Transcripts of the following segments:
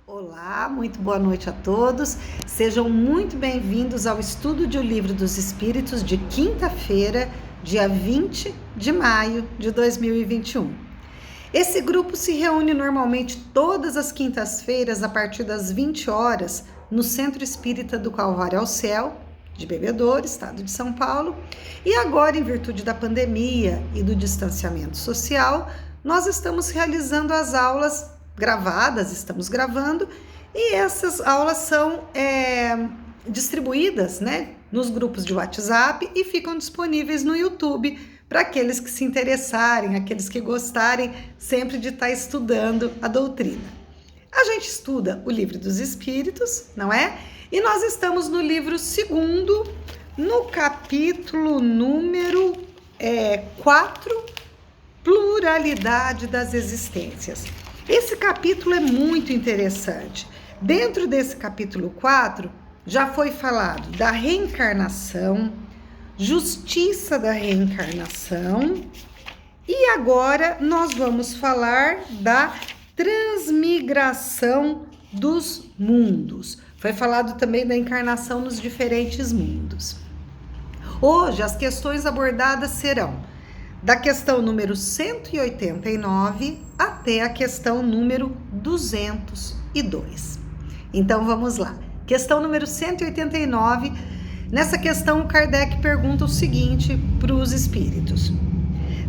Olá, muito boa noite a todos. Sejam muito bem-vindos ao estudo de O Livro dos Espíritos de quinta-feira, dia 20 de maio de 2021. Esse grupo se reúne normalmente todas as quintas-feiras a partir das 20 horas no Centro Espírita do Calvário ao Céu, de Bebedouro, estado de São Paulo. E agora, em virtude da pandemia e do distanciamento social, nós estamos realizando as aulas gravadas, estamos gravando, e essas aulas são distribuídas, nos grupos de WhatsApp e ficam disponíveis no YouTube para aqueles que se interessarem, aqueles que gostarem sempre de estar estudando a doutrina. A gente estuda o Livro dos Espíritos, não é? E nós estamos no livro 2º, no capítulo número 4, Pluralidade das Existências. Esse capítulo é muito interessante. Dentro desse capítulo 4, já foi falado da reencarnação, justiça da reencarnação, e agora nós vamos falar da transmigração dos mundos. Foi falado também da encarnação nos diferentes mundos. Hoje, as questões abordadas serão da questão número 189 até a questão número 202. Então, vamos lá. Questão número 189. Nessa questão, Kardec pergunta o seguinte para os espíritos.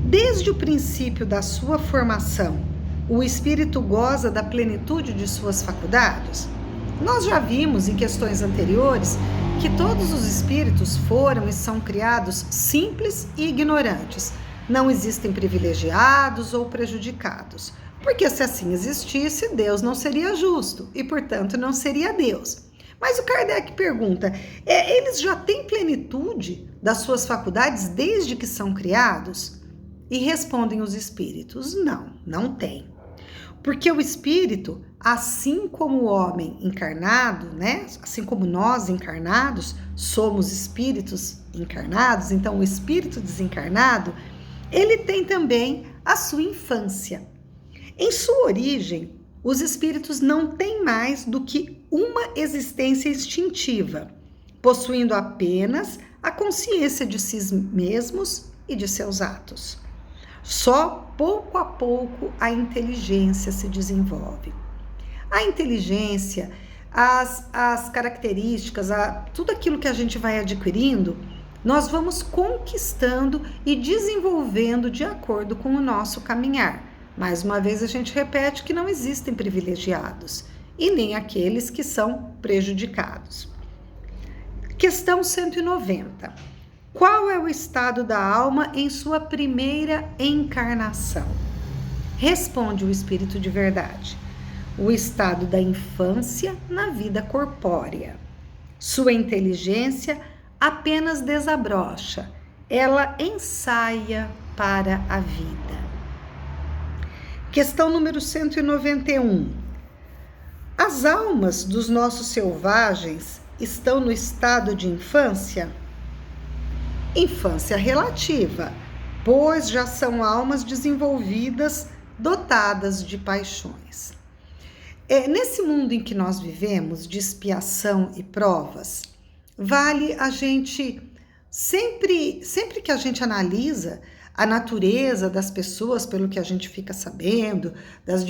Desde o princípio da sua formação, o espírito goza da plenitude de suas faculdades? Nós já vimos em questões anteriores que todos os espíritos foram e são criados simples e ignorantes. Não existem privilegiados ou prejudicados, porque se assim existisse, Deus não seria justo e, portanto, não seria Deus. Mas o Kardec pergunta, eles já têm plenitude das suas faculdades desde que são criados? E respondem os espíritos, não tem. Porque o espírito, assim como o homem encarnado, assim como nós encarnados, somos espíritos encarnados, então o espírito desencarnado, ele tem também a sua infância. Em sua origem, os espíritos não têm mais do que uma existência instintiva, possuindo apenas a consciência de si mesmos e de seus atos. Só pouco a pouco a inteligência se desenvolve. A inteligência, as características, tudo aquilo que a gente vai adquirindo, nós vamos conquistando e desenvolvendo de acordo com o nosso caminhar. Mais uma vez a gente repete que não existem privilegiados e nem aqueles que são prejudicados. Questão 190. Qual é o estado da alma em sua primeira encarnação? Responde o Espírito de Verdade. O estado da infância na vida corpórea. Sua inteligência apenas desabrocha, ela ensaia para a vida. Questão número 191. As almas dos nossos selvagens estão no estado de infância? Infância relativa, pois já são almas desenvolvidas, dotadas de paixões. Nesse mundo em que nós vivemos, de expiação e provas, vale a gente, sempre que a gente analisa a natureza das pessoas, pelo que a gente fica sabendo, dos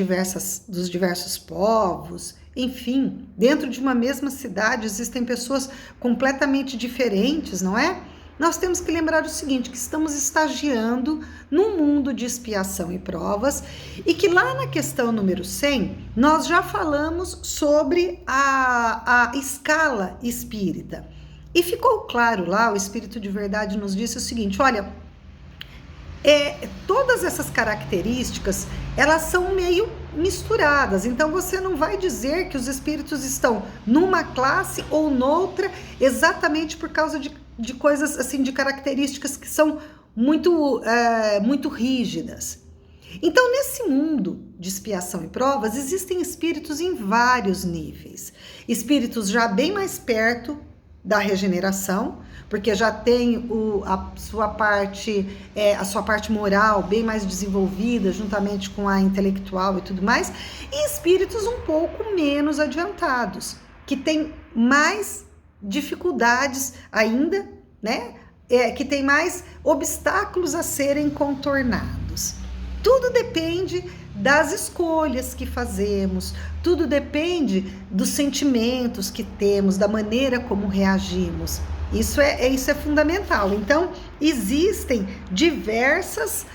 diversos povos, enfim, dentro de uma mesma cidade existem pessoas completamente diferentes, não é? Nós temos que lembrar o seguinte, que estamos estagiando num mundo de expiação e provas e que lá na questão número 100, nós já falamos sobre a escala espírita. E ficou claro lá, o Espírito de Verdade nos disse o seguinte, olha, todas essas características, elas são meio misturadas, então você não vai dizer que os espíritos estão numa classe ou noutra exatamente por causa de coisas assim, de características que são muito rígidas. Então, nesse mundo de expiação e provas, existem espíritos em vários níveis. Espíritos já bem mais perto da regeneração, porque já tem a sua parte moral bem mais desenvolvida, juntamente com a intelectual e tudo mais, e espíritos um pouco menos adiantados, que têm mais dificuldades ainda, né? Que tem mais obstáculos a serem contornados. Tudo depende das escolhas que fazemos, tudo depende dos sentimentos que temos, da maneira como reagimos. Isso é fundamental. Então, existem diversos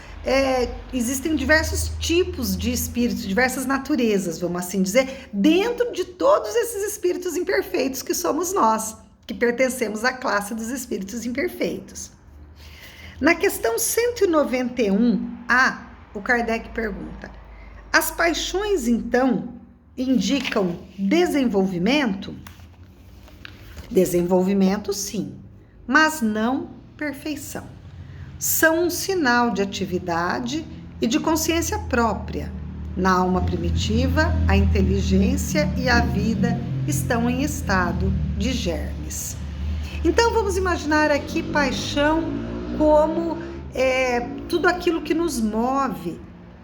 tipos de espíritos, diversas naturezas, vamos assim dizer, dentro de todos esses espíritos imperfeitos que somos nós, que pertencemos à classe dos espíritos imperfeitos. Na questão 191A, o Kardec pergunta: as paixões, então, indicam desenvolvimento? Desenvolvimento, sim, mas não perfeição. São um sinal de atividade e de consciência própria. Na alma primitiva, a inteligência e a vida estão em estado de germes. Então, vamos imaginar aqui paixão como tudo aquilo que nos move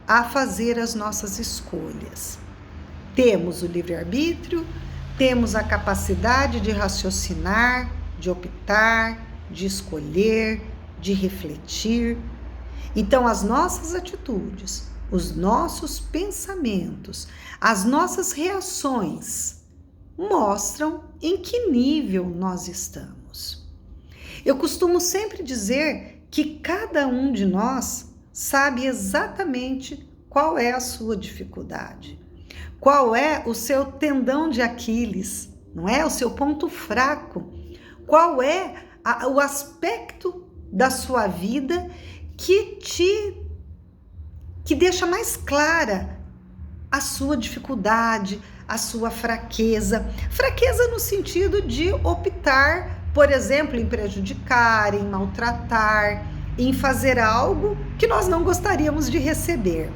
a fazer as nossas escolhas. Temos o livre-arbítrio, temos a capacidade de raciocinar, de optar, de escolher, de refletir. Então, as nossas atitudes, os nossos pensamentos, as nossas reações mostram em que nível nós estamos. Eu costumo sempre dizer que cada um de nós sabe exatamente qual é a sua dificuldade, qual é o seu tendão de Aquiles, não é? O seu ponto fraco, qual é o aspecto da sua vida que deixa mais clara a sua dificuldade, a sua fraqueza. Fraqueza no sentido de optar, por exemplo, em prejudicar, em maltratar, em fazer algo que nós não gostaríamos de receber.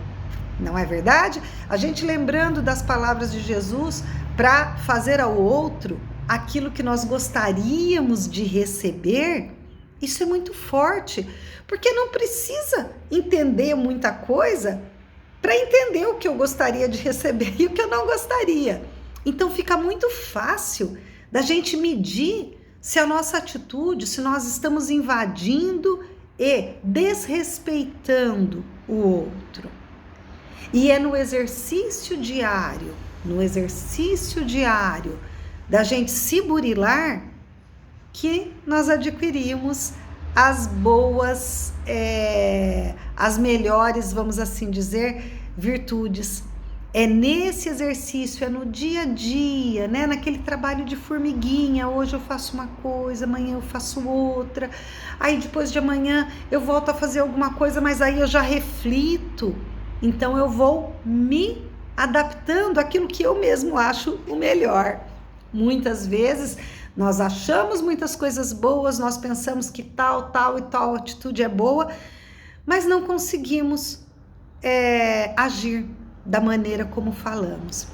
Não é verdade? A gente lembrando das palavras de Jesus para fazer ao outro aquilo que nós gostaríamos de receber, isso é muito forte, porque não precisa entender muita coisa para entender o que eu gostaria de receber e o que eu não gostaria. Então fica muito fácil da gente medir se a nossa atitude, se nós estamos invadindo e desrespeitando o outro. E é no exercício diário da gente se burilar que nós adquirimos as boas, as melhores, vamos assim dizer, virtudes. É nesse exercício, é no dia a dia, né? Naquele trabalho de formiguinha. Hoje eu faço uma coisa, amanhã eu faço outra. Aí depois de amanhã eu volto a fazer alguma coisa, mas aí eu já reflito. Então eu vou me adaptando àquilo que eu mesmo acho o melhor. Muitas vezes nós achamos muitas coisas boas, nós pensamos que tal e tal atitude é boa, mas não conseguimos agir da maneira como falamos.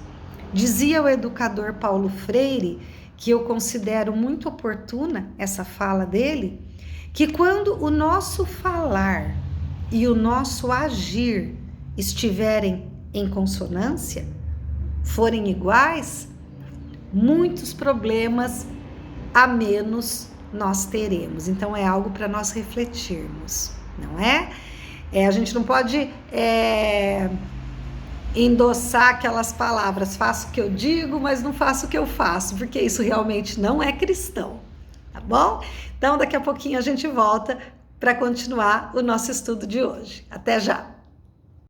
Dizia o educador Paulo Freire, que eu considero muito oportuna essa fala dele, que quando o nosso falar e o nosso agir estiverem em consonância, forem iguais, muitos problemas a menos nós teremos. Então é algo para nós refletirmos, não é? A gente não pode endossar aquelas palavras, faço o que eu digo, mas não faço o que eu faço, porque isso realmente não é cristão, tá bom? Então daqui a pouquinho a gente volta para continuar o nosso estudo de hoje. Até já!